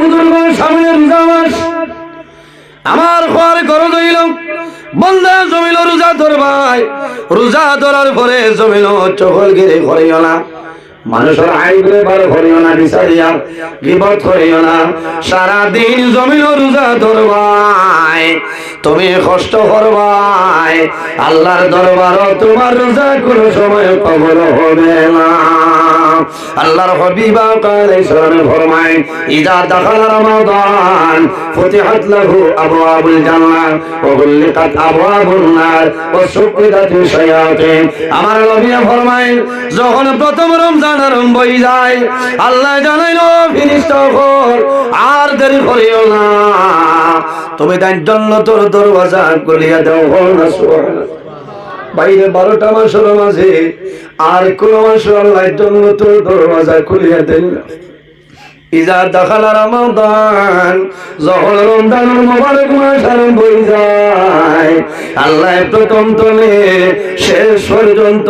বুজুর্গের সামনে রোজা মাস আমার খোয়ার গরজ হইল বন্ধা জমিল রোজা ধরবাই রোজা ধরার পরে জমিল চহল গিরে করিও না মানুষের আইবে বার করিও না বিচারিয়া গিবত করিও না সারাদিন জমিল রোজা ধরবাই তুমি কষ্ট করবাই আল্লাহর দরবারও তোমার রোজা কোনো সময় কবুল হবে না আল্লাহর হাবিব আলাইহিস সালাম ফরমায় ইজা দাখাল রমাদান ফুতিহাত লাহু আবওয়াবুল জান্নাহ ওয়া গুলিকাত আবওয়াবুন নার ওয়া সুকিদাতিশ শায়াতিন আমার নবী ফরমায় যখন প্রথম রমজান আরম্ভ হয়ে যায় আল্লাহ জানাইলো ফিরিস্তা হল আর দেরি করিও না তুমি জান্নাতের দরওয়াজা খুলিয়া দাও না সুবহানাল্লাহ বাইরে 12টা মাসের মাঝে আর কোন মাস আল্লাহর জন্য তো দরওয়াজা খুলিয়া দেন ইজা দাখালা রমাদান যখন রমজানুল মুবারক মাস আরম্ভ হয়ে যায় আল্লাহ প্রথম তলে শেষ পর্যন্ত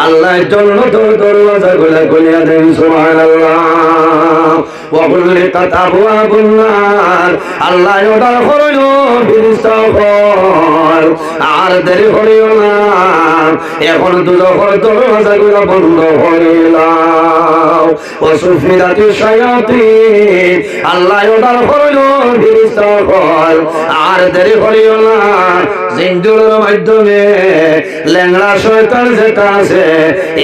আল্লাহর জন্য তো দরওয়াজা খুলিয়া দেন সুবহানাল্লাহ ওয়া গুলিকাত আবওয়াবুন নার আল্লাহ ওটা করল ফিরিস্তা হল আর দেরি করিও না এখন দুজখের দরওয়াজাগুলো বন্ধ হইলাম ওয়া সুফিদাতিশ শায়াতিন আল্লাহ ওটা করল ফিরিস্তা হল আর দেরি করিও না জিনগুলোর মাধ্যমে ল্যাংড়া শয়তান যেটা আছে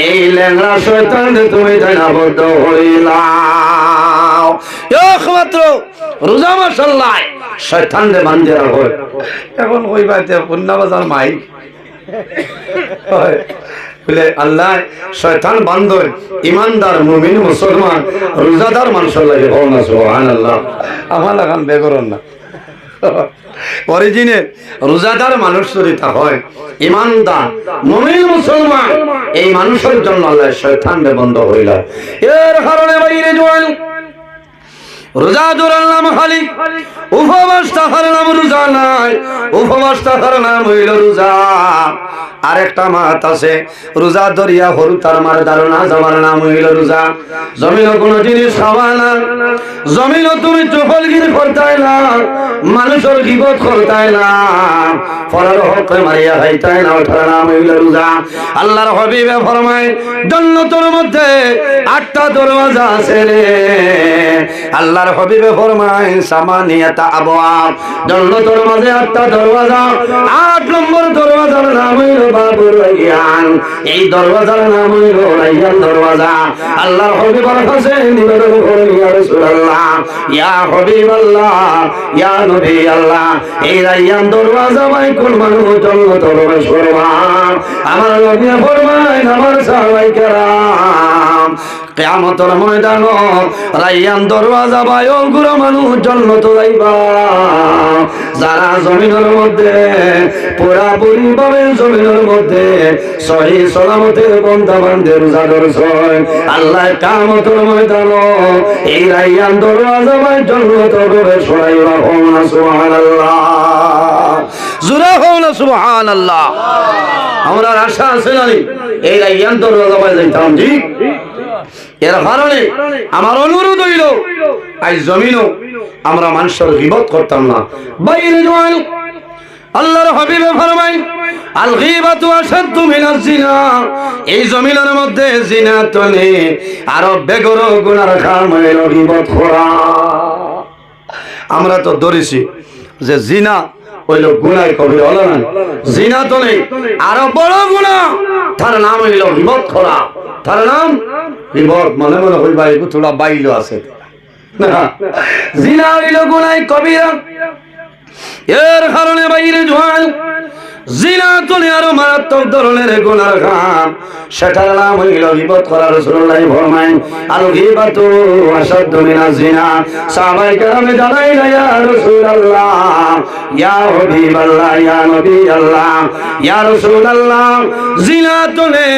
এই ল্যাংড়া শয়তান তুমি জানাবদ্ধ হইলাম একমাত্র রোজা মাস আল্লাহ শয়তান রে বান্ধে রাখো এখন কই বাইতে পূর্ণা বাজার মাই বলে আল্লাহ শয়তান বান্ধব ইমানদার মুমিন মুসলমান রোজাদার মানুষ লাগে হও না সুবহানাল্লাহ আমার লাগান বেগরন না অরিজিনে রোজাদার মানুষ যদি তা হয় ইমানদার মুমিন মুসলমান এই মানুষের জন্য আল্লাহ শয়তান রে বন্ধ হইল এর কারণে বাইরে জোয়ান রোজা ধরার নাম খালি উপবাস থাকার নাম রোজা নাই উপবাস থাকার নাম হইল রোজা আরেকটা মাত আছে রোজা ধরিয়া হরু তার মার ধারণা যাওয়ার নাম হইল রোজা জমিন কোনো জিনিস খাওয়া না জমিন তুমি চকলগিরি করতাই না মানুষের গিবত করতাই না ফলার হক মারিয়া খাইতাই না ওঠার নাম হইল রোজা আল্লাহর হাবিবে ফরমায় জান্নাতের মধ্যে 8টা দরওয়াজা আছে রে আল্লাহর হাবিবে ফরমায় সামানিয়াতা আবওয়াব জান্নাতের মধ্যে 8টা দরওয়াজা 8 নম্বর দরওয়াজার নাম হইল বাবুর রায়্যান এই দরওয়াজার নাম হইল রায়্যান দরওয়াজা আল্লাহর হাবিবের কাছে নিবেদন করেন ইয়া রাসূলুল্লাহ ইয়া হাবিবাল্লাহ ইয়া নবী আল্লাহ এই রায়্যান দরওয়াজা ভাই কোন মানুষ জান্নাতে প্রবেশ করবে আমার নবী ফরমায় আমার সাহাবায়ে কেরাম কিয়ামতের ময়দান রায়্যান দরওয়াজা ভাই ওগুলো মানুষ জান্নাতে যাইবা যারা জমিনের মধ্যে পুরাপুরি ভাবে জমিনের মধ্যে সহি সালামতের বন্ধা বান্ধে রোজা ধরছে আল্লাহ কিয়ামতের ময়দান এই রায়্যান দরওয়াজা ভাই জান্নাতে প্রবেশ করাইবা সুবহানাল্লাহ জোরে হও না সুবহানাল্লাহ আমরা আশা আছে নানি এই রায়্যান দরওয়াজা ভাই যাইতাম জি এর কারণে আমার অনুরোধ হইল আজ জমিনও আমরা মানুষের গীবত করতাম না বাইরে জোয়ান আল্লাহর হাবিবে ফরমায় আল গীবাতু আশাদ্দু মিনাজ জিনা এই জমিনের মধ্যে জিনা তলে আরো বেগর গুনার কাম হইল গীবত করা আমরা তো ধরেছি যে জিনা হইল গুনাহ কবিরা হলো না জিনা তলে আরো বড় গুনাহ তার নাম হইল গীবত করা তার নাম গীবত মনে মনে হইবা একটু থোড়া বাইলো আছে জিনা হইল গুনাহ কবিরা এর কারণে বাইরে জোয়ান জিনা তুলে আরো মারাত্মক ধরনের গুনার কাম সেটার নাম হইল গীবত করা রাসূলুল্লাহ ফরমায় আল গীবাতু আশাদ্দু মিনাজ জিনা সাহাবায়ে কেরাম জানাইলেন ইয়া রাসূলুল্লাহ ইয়া হাবিবাল্লাহ ইয়া নবী আল্লাহ ইয়া রাসূলুল্লাহ জিনা তুলে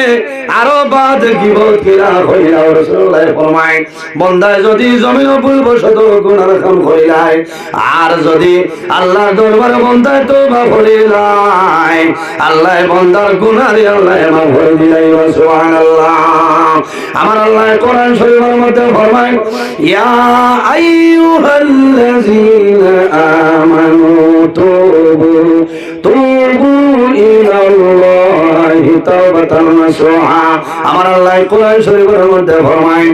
আরো বাদ গীবত কিরা হইল রাসূলুল্লাহ ফরমায় বান্দা যদি জমিন ভুলবশত গুনার কাম করিলায় আর যদি আল্লাহর দরবারে বান্দা তওবা করিলায় নাই আল্লাহ বান্দার গুনাহ আল্লাহ মাফ করে দিলাই সুবহানাল্লাহ আমার আল্লাহ কোরআন শরীফের মধ্যে ফরমায় ইয়া আইয়ুহাল্লাযীনা আমানু তুবু ইলাল্লাহি তাওবাতান নাসুহা আমার আল্লাহ কোরআন শরীফের মধ্যে ফরমায়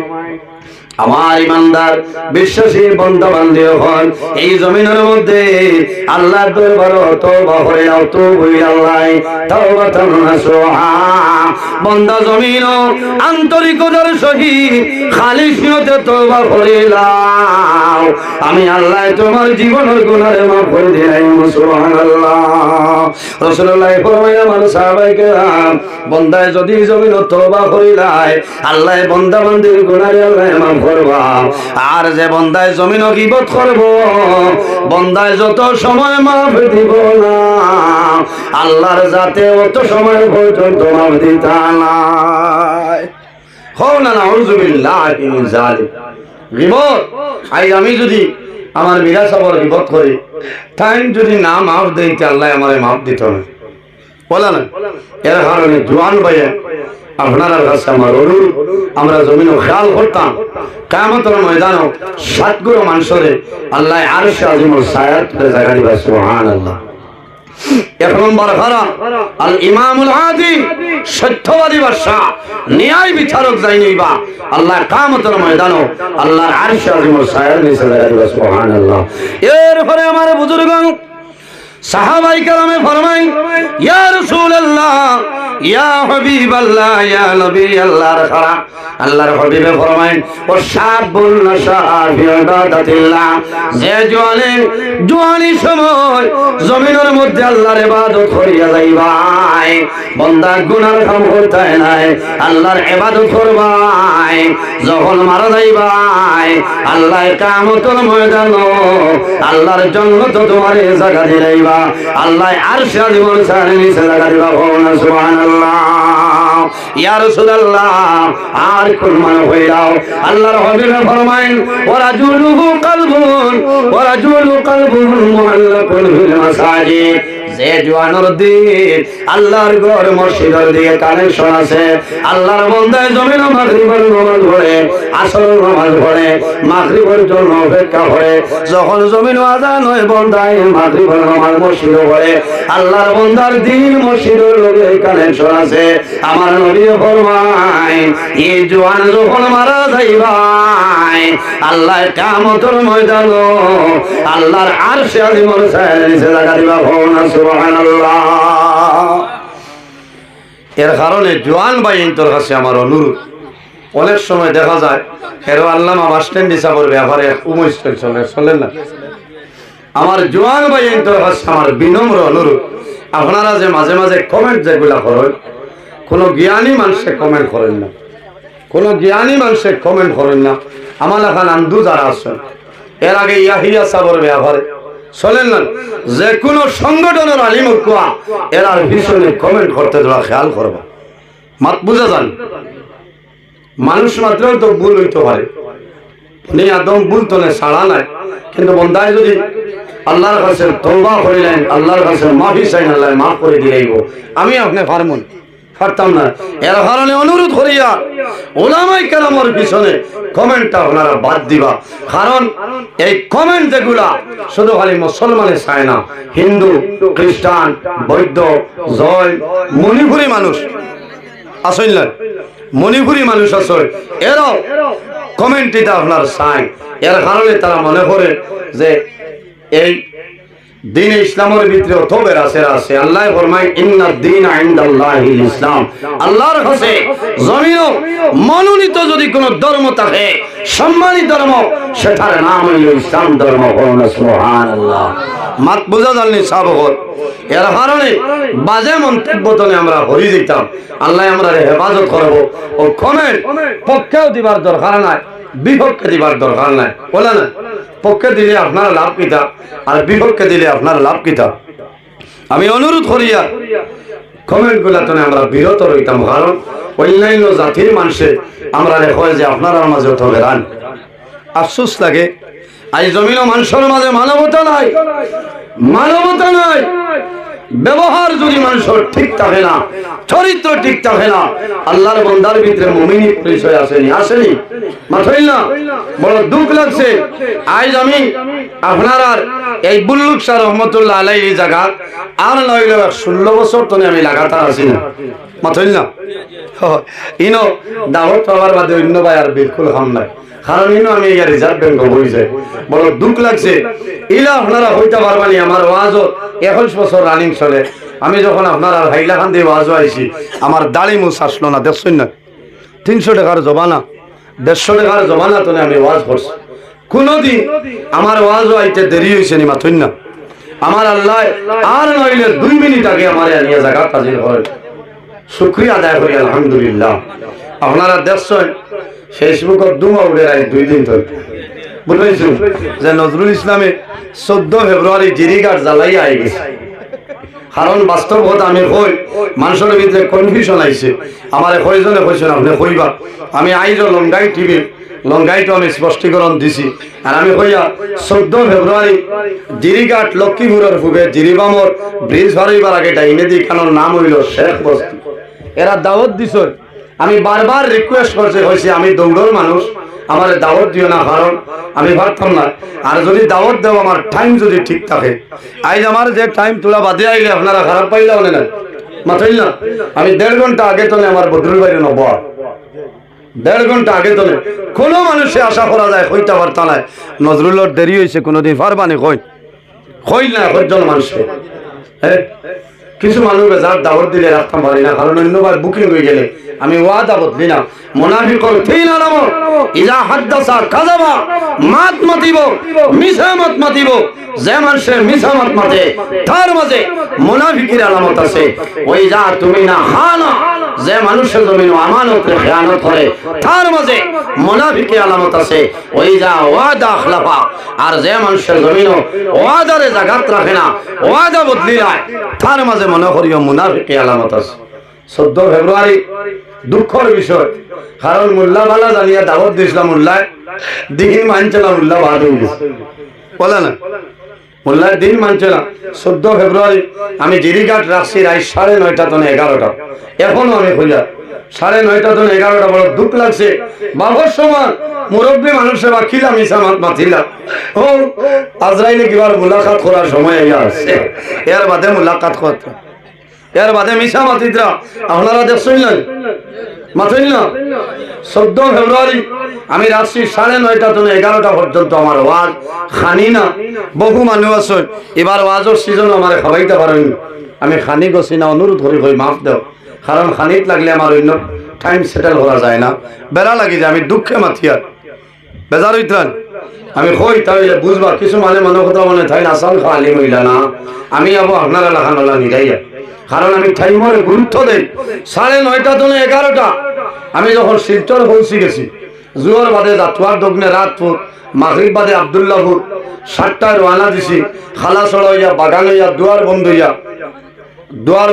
আমার ইমানদার বিশ্বাসী বান্দা বান্দী হন এই জমিনের মধ্যে আল্লাহর দরবারে তওবা করে নাও তুবু ইলাল্লাহি তাওবাতান নাসুহা বান্দা জমিন আন্তরিকতার সহিত খালিস নিয়তে তওবা করে নাও আমি আল্লাহ তোমার জীবনের গুনাহ মাফ করে দিলাম সুবহানাল্লাহ রাসূলুল্লাহ ফরমায় আমার সাহাবায়ে কেরাম বান্দায় যদি জমিন তওবা করিলায় আল্লাহ বান্দা বান্দির গুনাহ আল্লাহ মাফ করবা আর যে বান্দায় জমিন গীবত করব বান্দায় যত সময় মাফ দিব না আল্লাহর জাতে অত সময় পর্যন্ত মাফ দিতা না হও না নাউযু বিল্লাহি মিন যালিক গীবত আই আমি যদি আমার মিরা সবার গীবত করি তাই যদি না মাফ দেইতে আল্লাহ আমারে মাফ দিত না বলা না এর কারণে জওয়ান ভাইয়া আপনারা কাছে আমার অনুরোধ আমরা জমিনও খেয়াল করতাম কিয়ামতের ময়দানও সাতগুলো মানুষের আল্লাহ আরশে আজিমের ছায়াত জায়গা দিবা সুবহানাল্লাহ এক নম্বর খারা আল ইমামুল আদিল সত্যবাদী বাদশা ন্যায় বিচারক যাই নিবা আল্লাহ কিয়ামতের ময়দানও আল্লাহর আরশে আজিমের ছায়ার নিচে জায়গা দিবা সুবহানাল্লাহ এরপরে আমার বুজুর্গগণ সাহাবায়ে কেরামে ফরমায় ইয়া রাসূলুল্লাহ ইয়া হাবিবাল্লাহ ইয়া নবী আল্লাহর খারা আল্লাহর হাবিবে ফরমায় ও শাবুন নাশা ফি ইবাদাতিল্লাহ যে জওয়ানি সময় জমিনের মধ্যে আল্লাহর ইবাদত করিয়া যাইবাই বান্দা গুনার কাম করতে নাই আল্লাহর ইবাদত করবাই যখন মারা যাইবাই আল্লাহ কিয়ামতের ময়দানে আল্লাহর জান্নাত তোমারে জায়গা দিলাইবা আল্লাহ আরশে আজিমের ছায়ার নিচে জায়গা দিবা সুবহানাল্লাহ ইয়া রাসূলুল্লাহ আর কোন মান হইলাও আল্লাহর হাবিব ফরমায়েন ওয়া রাজুলুহু কালবুন মুআল্লাকুন ফিল মাসাজিদ যে জওয়ানের দিন আল্লাহর ঘর মসজিদের দিকে কানেকশন আছে আল্লাহর বান্দায় জমিনে মাগরিবের নামাজ পড়ে আসরের নামাজ পড়ে মাগরিবের জন্য অপেক্ষা করে যখন জমিন আযান হয় বান্দায় মাগরিবের নামাজ মসজিদে পড়ে আল্লাহর বান্দার দিন মসজিদের লগে কানেকশন আছে আমার নবী ফরমায় এই জওয়ান যখন মারা যাইবাই আল্লাহ কিয়ামতের ময়দানে আল্লাহর আরশে আজিমের ছায়ার নিচে জায়গা দিবা সুবহানাল্লাহ এর কারণে জওয়ান ভাইদের কাছে আমার অনুরোধ অনেক সময় দেখা যায় এরও আল্লামা বাস স্ট্যান্ড হিসাবের ব্যাপারে চলেন না আমার জওয়ান ভাইদের কাছে আমার বিনম্র অনুরোধ আপনারা যে মাঝে মাঝে কমেন্ট যেগুলা করেন কোনো জ্ঞানী মানুষে কমেন্ট করেন না কোনো জ্ঞানী মানুষে কমেন্ট করেন না আমার এখন আন্দু যারা আছেন এর আগে ইয়াহিয়া সাবর ব্যাপারে চলেন না যে কোনো সংগঠনের আলিম কোয়া এর আর ভীষণ কমেন্ট করতে দেওয়া খেয়াল করবা মাত বুঝা যান মানুষ মাত্র তো ভুল হইতে পারে উনি একদম ভুল তো ছাড়া নাই কিন্তু বন্দায় যদি আল্লাহর কাছে তওবা করিলেন আল্লাহর কাছে মাফি চাইন আল্লাহ মাফ করে দিলেইব আমি আপনি পারমুন পারতাম না এর কারণে অনুরোধ করিয়া উলামায়ে কেরামের পিছনে কমেন্টটা আপনারা বাদ দিবা কারণ এই কমেন্ট যেগুলা শুধু খালি মুসলমানে চায় না হিন্দু খ্রিস্টান বৌদ্ধ জৈন মণিপুরি মানুষ আসেন না মণিপুরি মানুষ আছে এরাও কমেন্টটা আপনার চায় এর কারণে তারা মনে করে যে এই দিন ইসলামের ভিতরে অত বেরাসের আছে আল্লাহ ফরমায় ইন্নাদ দীন ইনদাল্লাহিল ইসলাম আল্লাহর কাছে জমিনও মনোনীত যদি কোনো ধর্ম থাকে সম্মানিত ধর্ম সেটার নাম হলো ইসলাম ধর্ম সুবহানাল্লাহ মাত বুঝা জাননি সাবগত এর কারণে বাজে মন্তব্য তনে আমরা হরি দিতাম আল্লাহ আমরা হেফাজত করব ও কমেন্ট পক্ষেও দিবার দরকার নাই বিপক্ষে দিবার দরকার নাই বলে না পক্ষে দিলে আপনার লাভ কিতা আর বিপক্ষে দিলে আপনার লাভ কিতা আমি অনুরোধ করিয়া কমেন্ট গুলা তো আমরা বিরত রইতাম কারণ অন্যান্য জাতির মানুষে আমরা হয় যে আপনার মাঝে তো বেরান আফসোস লাগে আজ জমিন মানুষের মাঝে মানবতা নাই ব্যবহার যদি মানুষের ঠিক থাকে না, চরিত্র ঠিক থাকে না, আল্লাহর বান্দার ভিতরে মুমিনি পরিচয় আসেনি, আসেনি। মাথাইল না, বড় দুঃখ লাগছে। আজ আমি আপনার আর এই বুল্লুক শাহ রহমতুল্লাহ আলাইহি এই জায়গা আর নইল 16 বছর তো আমি লাগাতার আছি না। মাথাইল না, ইনো দাওয়াত পাওয়ার বাদে অন্য ভাই আর বিলকুল হাম নাই। কারণ ইনো আমি এই রিজার্ভ ব্যাংক বই যাই, বড় দুঃখ লাগছে। ইলা আপনারা হইতে পারবানি, আমার ওয়াজও 21 বছর রানিং চলে। আমি যখন আপনার আর হাইলাখান দিয়ে ওয়াজও আইছি, আমার দাড়ি মুছ আসলো না, দেখছেন না? 300 টাকার জমানা, 150 টাকার জমানা তো আমি ওয়াজ করছি। কোনদিন আমার ওয়াজও আইতে দেরি হয়েছে নি, মাথুন না। আমার আল্লাহ আর নইলে 2 মিনিট আগে আমার আনিয়া জায়গা হাজির হয়। শুকরিয়া আদায় করি আলহামদুলিল্লাহ। আপনারা দেখছেন ফেসবুকত দুমা উড়ে রায় 2 দিন ধরে বুঝেছি যে নজরুল ইসলামে 14 ফেব্রুয়ারি জিরিঘাট জ্বালাই আই গেছে। কারণ বাস্তব কথা আমি কই, মানুষের ভিতরে কনফিউশন আইছে। আমার কয়জনে কইছেন আপনি কইবা, আমি আইজ লঙ্গাই টিভি লঙ্গাইটো আমি স্পষ্টীকরণ দিছি। আর আমি কইয়া 14 ফেব্রুয়ারি জিরিঘাট লক্ষ্মীপুরের ফুবে জিরিবামর ব্রিজ হারাইবার আগে ডাইনে দি কারণ নাম হইল শেখ বস্তি। এরা দাওয়াত দিছ, আমি বারবার রিকোয়েস্ট করছে, হয়েছে আমি দৌড়র মানুষ, আমার দাওয়াত দিও না, কারণ আমি পারতাম না। আর যদি দাওয়াত দেও আমার টাইম যদি ঠিক থাকে, আজ আমার যে টাইম তোলা বাদে আইলে আপনারা খারাপ পাইলে হলে না, মাথাইল না। আমি 1.5 ঘন্টা আগে তো আমার বদরুল বাইরে নবা, 1.5 ঘন্টা আগে তো কোনো মানুষে আশা করা যায় হইতে পারতা না। নজরুলের দেরি হয়েছে, কোনোদিন পারবানি কই কইল না কয়েকজন মানুষকে। হ্যাঁ, কিছু মানুষ বেজার দাওয়াত দিলে রাখতাম পারি না, কারণ অন্যবার বুকিং হয়ে গেলে আমি ওয়াদা বদলি না। মুনাফিকুল ফিনা নাম ইজা হাদাসা কাযাবা মাত মাতিব, মিছা মাত মাতিব। যে মানুষের মিছা মাত মাতে তার মাঝে মুনাফিকের আলামত আছে। ওই যা তুমি না খানা, যে মানুষের জমিন আমানতে খেয়ানত করে তার মাঝে মুনাফিকের আলামত আছে। ওই যা ওয়াদা খলাফা, আর যে মানুষের জমিন ওয়াদারে জাগাত রাখে না, ওয়াদা বদলি না, তার মাঝে মনে করিও মুনাফিকের আলামত আছে। 14 ফেব্রুয়ারি দুঃখের বিষয়, কারণ মোল্লা বালা জানিয়া দাওয়াত দিয়েছিলাম, মোল্লায় দিন মানছে না, মোল্লা বাদ হয়ে গেছে বলে না, মোল্লার দিন মানছে না। 14 ফেব্রুয়ারি আমি জিরিঘাট রাখছি রাত 9:30 তো 11টা, এখনো আমি খুঁজা 9:30 তো 11টা। বড় দুঃখ লাগছে। বাবর সমান মুরব্বী মানুষের বা খিলা মিশা মাত মাতিলা, ও আজরাইলে কিবার মুলাকাত করার সময় আসছে, এর বাদে মুলাকাত করতে, এর বাদে মিশা মাতিদরা আপনারা দেখছেন না, মাথেন না। 14 ফেব্রুয়ারি আমি রাত্রি 9:30 তো 11টা পর্যন্ত আমার ওয়াজ খানি না। বহু মানুষ আছে এবার ওয়াজের সিজন আমার খাওয়াইতে পারেন, আমি খানি গছি না, অনুরোধ করি কই মাফ দাও, কারণ খানিত লাগলে আমার অন্য টাইম সেটেল করা যায় না, বেড়া লাগি যায়। আমি দুঃখে মাথিয়া বেজার হইতেন, আমি কই তাই বুঝবা। কিছু মানে মনে কথা মনে থাই আসান খালি মহিলা না, আমি আবো আপনারা লাখানোলা নিরাইয়া, কারণ আমি টাইমের গুরুত্ব দেই। 9:30 তো 11টা আমি যখন শিলচর পৌঁছে গেছি, জোয়ার বাদে জাতুয়ার দগ্নে রাতপুর, মাগরিব বাদে আব্দুল্লাহপুর, 7টায় রওনা দিছি। খালাসড় হইয়া, বাগান হইয়া, দুয়ার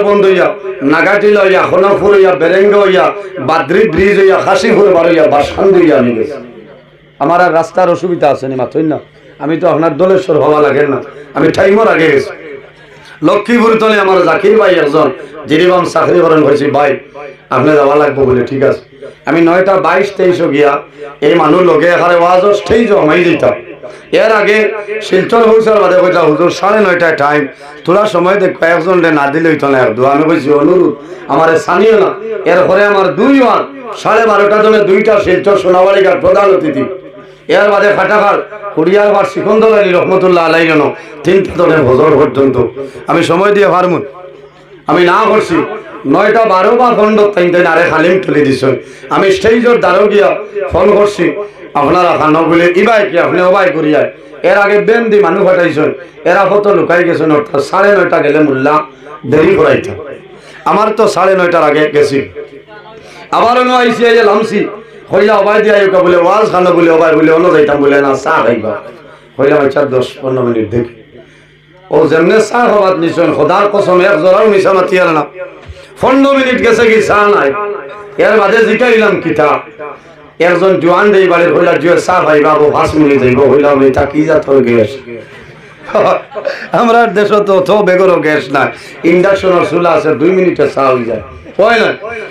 বন্ধ হইয়া, নাগাটিল হইয়া, খনপুর হইয়া, বেরেঙ্গ হইয়া, বাদ্রি ব্রিজ হইয়া, কাশিপুর বার হইয়া, বাসখান্দ হইয়া আমি গেছি। আমার আর রাস্তার অসুবিধা আছে নি, মাথই না। আমি তো আপনার দলেশ্বর হওয়া লাগে না, আমি টাইমর আগে গেছি। লক্ষ্মীপুর তলে আমার জাকির ভাই একজন জিরিবাম চাকরি করেন, হয়েছি ভাই আপনি যাওয়া লাগবো বলে, ঠিক আছে। আমি 9:22-23 গিয়া এই মানুষ লগে এখানে ওয়াজর স্টেজ জমাই দিতাম। এর আগে শিলচর পৌঁছার বাদে কইতা হুজুর 9:30 টাইম, তোলা সময় দেখ কয়েকজন না দিলে হইতো না, আমি কইছি অনুরোধ আমার স্থানীয় না। এরপরে আমার 2 বার 12:30 জনে 2টা শিলচর সোনাবাড়ি ঘাট প্রধান অতিথি, এর বাদে ফাটাঘাট কুড়িয়ার বার সিকন্দর আলী রহমতুল্লাহ আলাই যেন 3টা জনের ভোজন পর্যন্ত আমি সময় দিয়ে পারমুন। আমি না করছি 9:12 বা 15 আরে হালিম তুলে দিছ। আমি স্টেজের দ্বারও গিয়া ফোন করছি, আপনারা খানো বলে ইবাই কি আপনি অবাই করিয়া। এর আগে বেন দি মানুষ ফাটাইছেন, এরা কত লুকাই গেছেন, অর্থাৎ 9:30 গেলে মোল্লা দেরি করাইতে। আমার তো 9:30 আগে গেছি। আবারও আইসি এই যে লামসি হইলা অবাই দিয়া বলে ওয়াজ খানো বলে অবাই বলে অন্য যাইতাম বলে না চা খাইবা হইলাম। 10-15 মিনিট দেখি ও যেমনে চা খাবার নিছেন, খোদার কসম এক জোড়াও মিশা মাতিয়ার না। 15 মিনিট গেছে কি চা নাই। এর বাদে জিকাইলাম কিতা, একজন জোয়ান দেই বাড়ির হইলা জুয়ে চা খাইবা 5 মিনিট যাইব, হইলাম এটা কি জাত হয়ে গেছে। আমরা দেশ তো বেগরও গ্যাস না, ইন্ডাকশনের চুলা আছে, 2 মিনিটে চা হয়ে যায়, হয় না?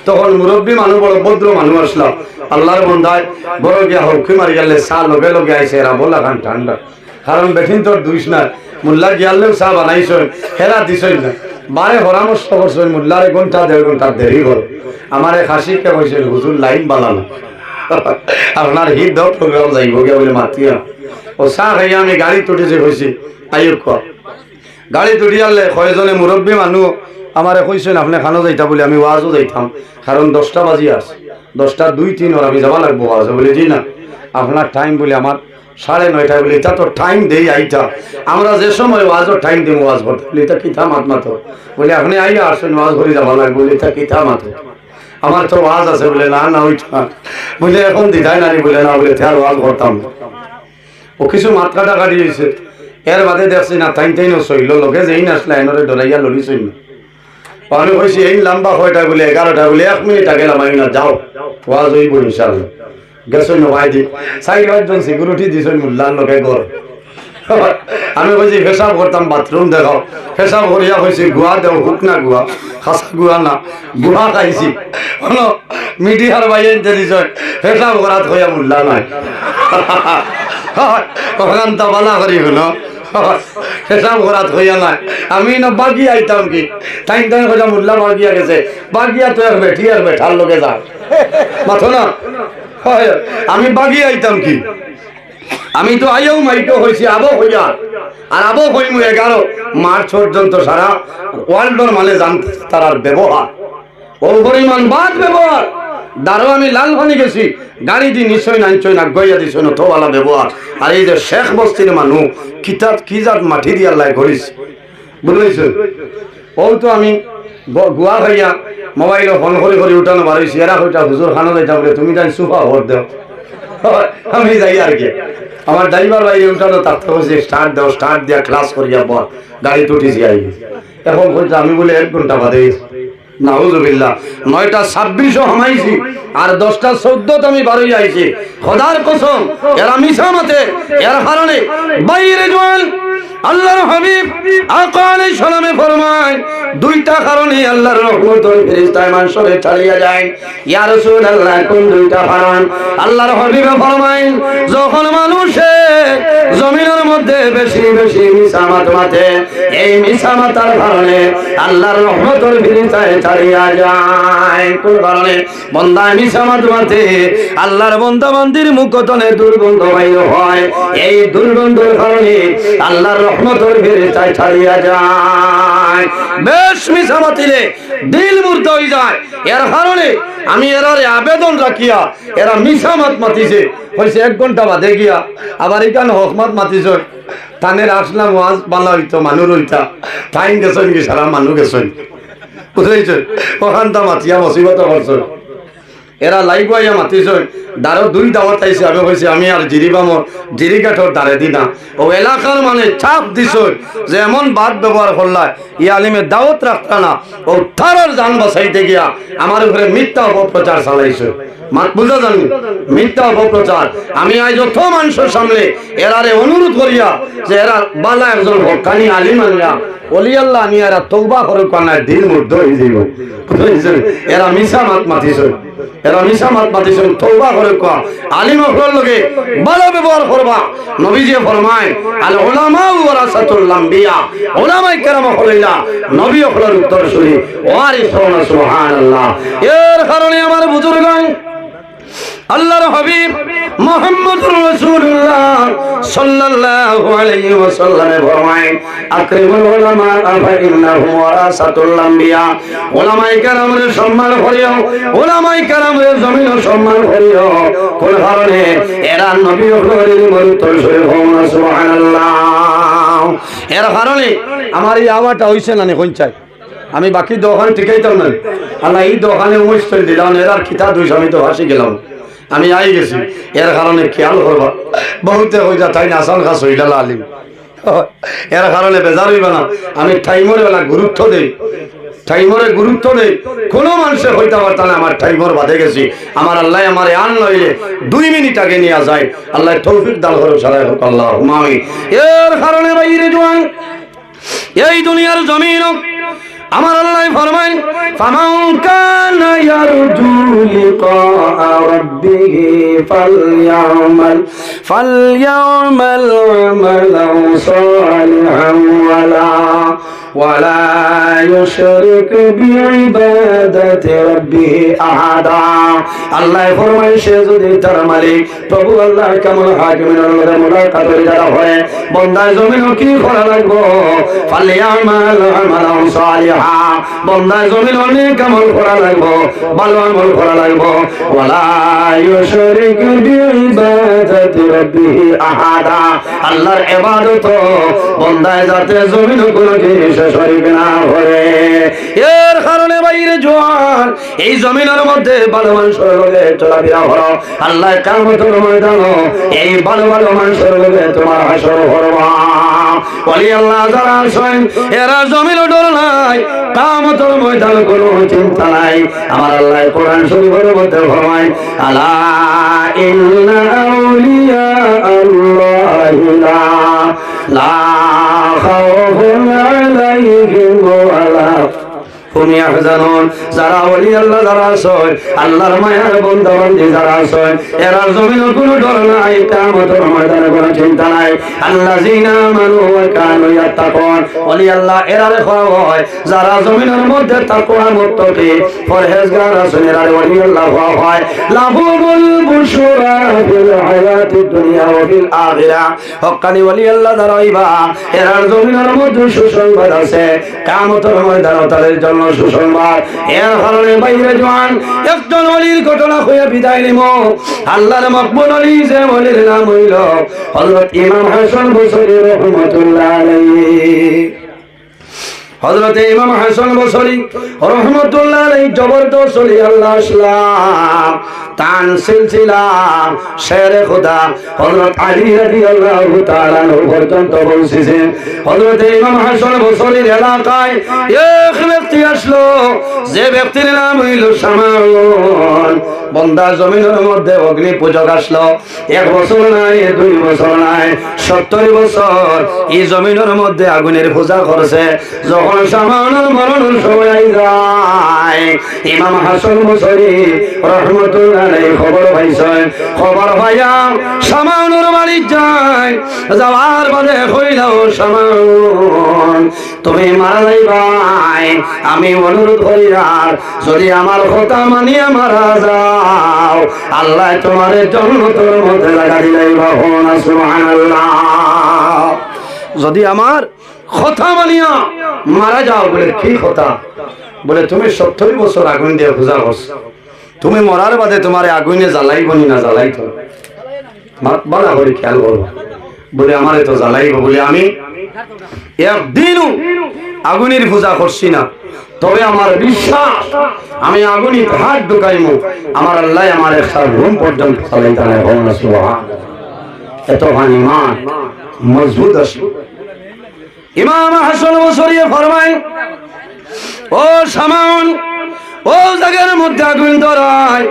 তখন মুরব্বী মানুষ, বড় ভদ্র মানুষ আসলাম, আল্লাহর বন্ধায় বড় গিয়া হকি মারি গেলে চা লগে লগে আইসে, এরা বলা খান ঠান্ডা, কারণ বেঠিন তোর দুইস না, মোল্লা গিয়ালেও চা বানাইছ, হেরা দিছই না, বারে পরামর্শ করছো মোল্লার 1 ঘন্টা 1.5 ঘন্টা দেরি করো। আমার এক হাসিকে কইছে, হুজুর লাইন বানানো, আপনার হিট দাও প্রোগ্রাম যাইব গিয়া বলে মাতিয়া। ও চা খাইয়া আমি গাড়ি তুটেছে কইছি, আইও কর গাড়ি তুটি আনলে কয়জনে মুরব্বী মানুষ আমারে কইছেন আপনি খানো যাইতা বলে, আমি ওয়াজও যাইতাম, কারণ 10টা বাজি আছে, 10টা 2-3 ওর আমি যাবা লাগবো ওয়াজে, বলে জি না আপনার টাইম বলে আমার 9:30 বলে, এটা তো টাইম দেই আইটা, আমরা যে সময় ওয়াজের টাইম দিব ওয়াজ করতে, বলে এটা কিতা মাত মাতো, বলে আপনি আইয়া আসেন ওয়াজ করে যাবা লাগবে, বলে এটা কিতা মাতো, আমার তো ওয়াজ আছে, বলে না না ওইটা, বলে এখন দিদাই নানি, বলে না, বলে তার ওয়াজ করতাম। ও কিছু মাত কাটা কাটি হয়েছে, এর বাদে দেখছি না টাইম সইল লোকে যেই নাচলে এনরে ডরাইয়া লড়িছই না, আমি কইছি এই লম্বা 6টা বলে 11টা বলে 1 মিনিট আগে লামাই না, যাও ওয়াজ হইব ইনশাআল্লাহ, গেছই না ভাই দি 4-5 সিকিউরিটি দিছই মোল্লার লোকে ঘর। আমি কইছি পেশাব করতাম, বাথরুম দেখাও, পেশাব করিয়া কইছি গুয়া দেও, হুক না গুয়া, খাসা গুয়া না, গুয়া খাইছি, হলো মিডিয়ার বাইরে দিছ, পেশাব করাত হইয়া মোল্লা নাই, ওখান তো বালা করি হলো পেশাব করাত হইয়া নাই, আমি না বাগি আইতাম কি, টাইম কথা মোল্লা বাগিয়া গেছে, বাগিয়া তো আর বেঠি আর বেঠার লোকে যা মাথো না, আমি বাগি আইতাম কি, আমি তো আইও মাইটো হয়েছি আবো হইয়া, আর আবো হইমু 11 মার্চ পর্যন্ত সারা ওয়ার্ল্ডর মানে জানতে তার ব্যবহার, ও পরিমাণ বাদ ব্যবহার, দারো আমি লাল পানি গেছি, গাড়ি দি নিশ্চয় নাঞ্চই না গইয়া দিছ না, তোওয়ালা ব্যবহার। আর এই যে শেখ বস্তির মানুষ কিতাব কি জাত মাটি দিয়ে আল্লাহ করিস, বুঝলেছ? ও তো আমি গুয়া খাইয়া মোবাইল ফোন করে উঠানো বাড়িছি, এরা কইটা হুজুর খানো যাইতা বলে, তুমি যাই সুফা ভোট দেও, আমি যাই আর কি, আমার ড্রাইভার বাইরে উঠানো, তার তো বলছে স্টার্ট দাও, স্টার্ট দিয়া ক্লাস করিয়া পর গাড়ি তুটিছি আই, এখন বলছে আমি বলে 1 ঘন্টা বাদে, নাউজুবিল্লাহ 9টা 26 হামাইছি, আর 10টা 14 আমি বারোই আইছি, খোদার কসম এরা মিছা মতে, এর কারণে বাইরে জোয়ান আল্লাহর হাবিব আকা আলাইহিস সালামে ফরমায়, 2টা কারণে আল্লাহর রহমতের ফেরেশতা মানুষকে ছাড়িয়া যায়। ইয়া রাসূলুল্লাহ, কোন 2টা কারণ? আল্লাহর হাবিব ফরমায়, যখন মানুষে জমিনের মধ্যে বেশি বেশি মিছামাত মাতে, এই মিছামাতার কারণে আল্লাহর রহমতের ফেরেশতা ছাড়িয়া যায়। কোন কারণে? বান্দা মিছামাত মাতে, আল্লাহর বান্দা বান্দির মুখতনে দুর্গন্ধ বাইর হয়, এই দুর্গন্ধের কারণে আল্লাহর রহমতের ফেরেশতা ছাড়িয়া যায়। বেশ মিছামাতিলে দিল মুর্দ হয়ে যায়, এর কারণে আমি এরারে আবেদন রাখিয়া, এরা মিছামাত মাতিছে হইছে 1 ঘন্টা বাদে গিয়া আবার এখানে হকমাত মাতিছে, তানের আসলাম ওয়াজ বালা হইতো, মানুষ হইতা টাইম গেছেন কি সারা মানুষ গেছেন, বুঝলেছ? ওখানটা মাতিয়া মুসিবত করছ, এরা লাইক আইয়া মাতিছ, দারো 2 দাওয়াত আইছে, আমি কইছি আমি আর জিরিবামর জিরিকাঠর দাঁড়ে দিনা, ও এলাকার মানে চাপ দিছ যে এমন বাদ ব্যবহার করলায়, ই আলিমে দাওয়াত রাখতা না, ও তারার জান বাঁচাইতে গিয়া আমার উপরে মিথ্যা অপপ্রচার চালাইছ, মাত বুঝা জানি মিথ্যা অপপ্রচার। আমি আজ যত মানুষের সামনে এরারে অনুরোধ করিয়া যে এরা বালা একজন হক্কানি আলিম আনিয়া ওলি আল্লাহ আনিয়া এরা তওবা করে কানায় দিল মুর্দ হয়ে যাইব, এরা মিছা মাত মাতিছ, এরা মিছা মাত মাতিছ, তওবা করে কা আলিম হকর লগে ভালো ব্যবহার করবা। নবীজি ফরমায়, আল উলামা ওয়ারাসাতুল আম্বিয়া, উলামায়ে কেরাম হইলা নবী হকর উত্তরসূরি ওয়ারিসুন, সুবহানাল্লাহ। এর কারণে আমার বুজুর্গান আল্লাহর হাবিব মুহাম্মদুর রাসূলুল্লাহ সাল্লাল্লাহু আলাইহি ওয়াসাল্লামে ফরমায়, আকরিমুল উলামা ফা ইন্নাহুম ওয়ারাসাতুল আম্বিয়া, উলামায়ে কেরামের সম্মান করিও, উলামায়ে কেরামের জমিন সম্মান করিও, কোন কারণে? এরা নবী হকরের উত্তরসূরি, সুবহানাল্লাহ। এর কারণে আমার এই আওয়াজটা হইছে না কোন চাই, আমি বাকি দোকান ঠিকাইতাম না, আল্লাহ এই দোকানে উমস্ত দিলাম, এরার খিতা 200 আমি তো হাসি গেলাম, আমি আই গেছি। এর কারণে খেয়াল করবা, বহুতে হয়ে যা তাই না আসান খাস হইলা আলিম, এর কারণে বেজার হইবা না। আমি টাইমের বেলা গুরুত্ব দেই, টাইমরে গুরুত্ব নেই, কোনো মানুষের হইতে পারত না আমার টাইমর বাঁধে গেছি, আমার আল্লাহ আমার আন লইলে 2 মিনিট আগে নিয়ে যায়। আল্লাহ তৌফিক দান করো সারাই হোক আল্লাহুম্মা আমিন। এর কারণে বাইরে জোয়ান এই দুনিয়ার জমিন আমার আল্লাহ ফরমান ফামান কানা ইয়ারজু লিকা রাব্বিহি ফালইয়ামাল আমালান সালিহান ওয়ালা ইউশরিক বিইবাদাতি রাব্বিহি আহাদা। আল্লাহ ফরমান সে যদি তার মালিক প্রভু আল্লাহ কেমন হাকিমের মধ্যে মুলাকাতের যারা হয় বান্দা জমিন কি করা লাগবো ফালইয়ামাল আমালান সালিহান বন্দা জমিন অনেক আমল করা লাগবো, ভালো আমল করা লাগবো। ওয়ালা ইউশরিক বিইবাদাতি রাব্বিহি আহাদা আল্লাহর ইবাদত বন্দায় যাতে জমিন কোনো জিনিস শরীক না করে। এর কারণে বাইরে জোয়ান এই জমিনের মধ্যে ভালো মানুষের লগে চলাফেরা করো, আল্লাহ কিয়ামতের ময়দানে এই ভালো ভালো মানুষের লগে তোমার হাসর করবা। ওলি আল্লাহ যারা আছেন এরা জমিন ডর নাই, কিয়ামতের ময়দানে কোনো চিন্তা নাই। আমার আল্লাহ কোরআন শরীফের মধ্যে ফরমায় আলা ইন্না আউলিয়া আল্লাহি লা খাউফুন আলাইহিম ওয়ালা হুম ইয়াহজানুন। যারা ওলি আল্লাহ যারা আছেন আল্লাহর মায়ার বান্দা বান্দি যারা আছেন এরা জমিনের কোনো ডর নাই, কিয়ামতের ময়দানে কোনো চিন্তা নাই। আল্লাযিনা আমানু ওয়া কানু ইয়াত্তাকুন ওলি আল্লাহ এরা লেখা হয় যারা জমিনের মধ্যে তাকওয়া মুত্তাকি পরহেজগার আছেন এরা ওলি আল্লাহ হয়। লাহুমুল বুশরা ফিল হায়াতিদ দুনিয়া ওয়া ফিল আখিরা হক্কানি ওলি আল্লাহ যারা হইবা এরা জমিনের মধ্যে সুসংবাদ আছে, কিয়ামতের ময়দানে তাদের জন্য সুসংবাদ। এর কারণে বাইরে জোয়ান একজন ওলির ঘটনা হয়ে বিদায় নিব। আল্লাহর মকবুল ওলি যে ওলির নাম হইল হযরত ইমাম হাসান বসরি রাহমাতুল্লাহ আলাইহি। হযরত ইমাম হাসান বসরি রাহমাতুল্লাহ আলাইহি জবরদস্ত ওলি আল্লাহ ইসলাম তান সিলসিলা শেরে খোদা হযরত আলী রাদিয়াল্লাহু তাআলা পর্যন্ত পৌঁছেছেন। হযরত ইমাম হাসান বসরির এলাকায় এক ব্যক্তি আসলো, যে ব্যক্তির নাম হইল সামাউন। বন্দা জমিনের মধ্যে অগ্নি পূজক আসলো, 1 বছর নাই 2 বছর নাই 70 বছর এই জমিনের মধ্যে আগুনের পূজা করছে। যখন সামাউনের মরণের সময় যায় ইমাম হাসান বসরি রাহমাতুল্লাহ আলাইহি খবর পাইছেন। খবর পাইয়া সামাউনের বাড়ি যায়, যাওয়ার বাদে কইলাও সামাউন তুমি মারা যাইবাই, আমি অনুরোধ করি আর যদি আমার কথা মানিয়া মারা যাও আল্লাহ তোমার জান্নাতের মধ্যে লাগা দিলাইবা। সুবহানাল্লাহ। যদি আমার কথা মানিয়া মারা যাও বলে কি কথা? বলে তুমি 70 বছর আগুন দিয়ে পূজা করছো, তুমি মরার বাদে তোমার আগুনে জ্বালাইব না জ্বালাইত বালা করে খেয়াল করবো। বলে আমারে তো জ্বালাইব, বলে আমি একদিনও আগুনের পূজা করছি না, তবে আমার বিশ্বাস আমি আগুনে হাত ঢুকাইমু আমার আল্লাহ আমার একটা রুম পর্যন্ত চালাইতে নাই। সুবহানাল্লাহ। এত ইমান মজবুত আছে। ইমাম হাসান বসরি ফরমায় ও সামাউন ও জায়গার মধ্যে আগুন ধরায়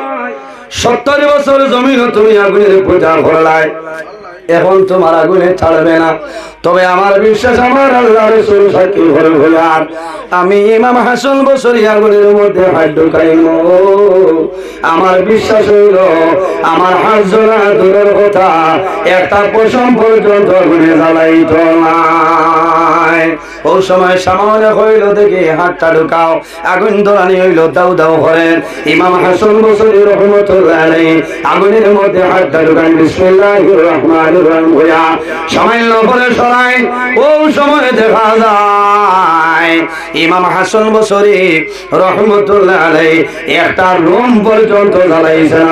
70 বছর জমিন তুমি আগুনের পূজা করলাই, এখন তোমার আগুনে ছাড়বে না। তবে আমার বিশ্বাস আমার আল্লাহ রাসূল সাক্ষী করে বলার আমি ইমাম হাসান বসরি আগুনের মধ্যে হাত ঢুকাইমু। আমার বিশ্বাস হইল আমার হাত জোড়া দূরের কথা একটা পশম পর্যন্ত আগুনে জ্বালাইত না। ওই সময় সামানে হইল দেখি হাতটা ঢুকাও, আগুন ধরানি হইল দাউ দাউ করেন। ইমাম হাসান বসরি রাহমাতুল্লাহ আলাইহি আগুনের মধ্যে হাতটা ঢুকান বিসমিল্লাহির রহমানির রহিম হইয়া সামান্য পরে সরাই। ওই সময় দেখা যায় ইমাম হাসান বসরি রাহমাতুল্লাহ আলাইহি একটা রুম পর্যন্ত জ্বালাইছেন।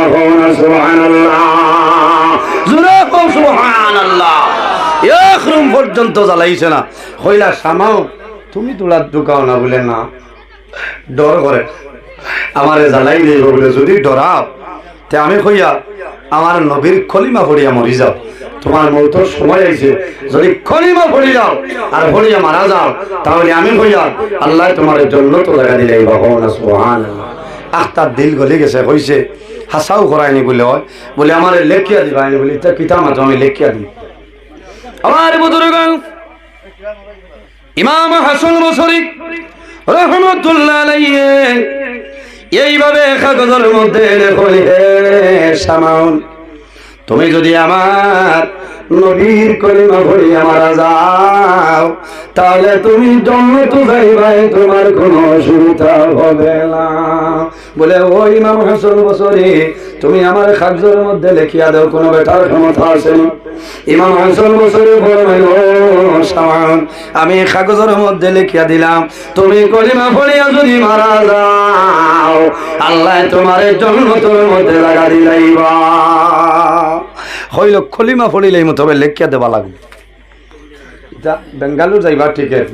সুবহানাল্লাহ। জোরে বল সুবহানাল্লাহ। এক রুম পর্যন্ত জ্বালাইছে না। হইলা সামাও তুমি তোলা ঢুকাও না, বলে না ডর করে আমারে জ্বালাই নেই বলে যদি ডরাও তে আমি কইয়া আমার নবীর খলিমা পড়িয়া মরি যাও, তোমার মৌতের সময় আইছে, যদি কলিমা পড়ি যাও আর পড়িয়া মারা যাও তাহলে আমি হইয়া আল্লাহ তোমার জান্নাত লাগা দিলাই বাবা সুবহানাল্লাহ। তার দিল গলে গেছে, কইছে হাসাও করায়নি বলে হয়, বলে আমার লেখিয়া দিবা, আমি বলি তা কিতা মাত্র আমি লেখিয়া দিই। আমার বুজুর্গগণ, ইমাম হাসান বসরি রাহমাতুল্লাহ আলাইহি এইভাবে কাগজের মধ্যে লেখলেন, হে শামাউন, তুমি যদি আমার নবীর কলিমা পড়িয়া মারা যাও তাহলে তুমি জান্নাতে যাইবাই, তোমার কোনো অসুবিধা হবে না। বলে ও ইমাম হাসান বসরি, তুমি আমার কাগজের মধ্যে লিখিয়া দাও, কোনো বেটার ক্ষমতা আছে? ইমাম হাসান বসরি ফরমাইল, ও শামাউন, আমি কাগজের মধ্যে লিখিয়া দিলাম, তুমি কলিমা পড়িয়া যদি মারা যাও আল্লাহ তোমার জান্নাতের মধ্যে লাগা দিলাইবা। হইল কলিমা পড়িলেই মতো হবে লেখিয়া দেওয়া লাগবে। এটা বেঙ্গালুর যাইবার টিকেট,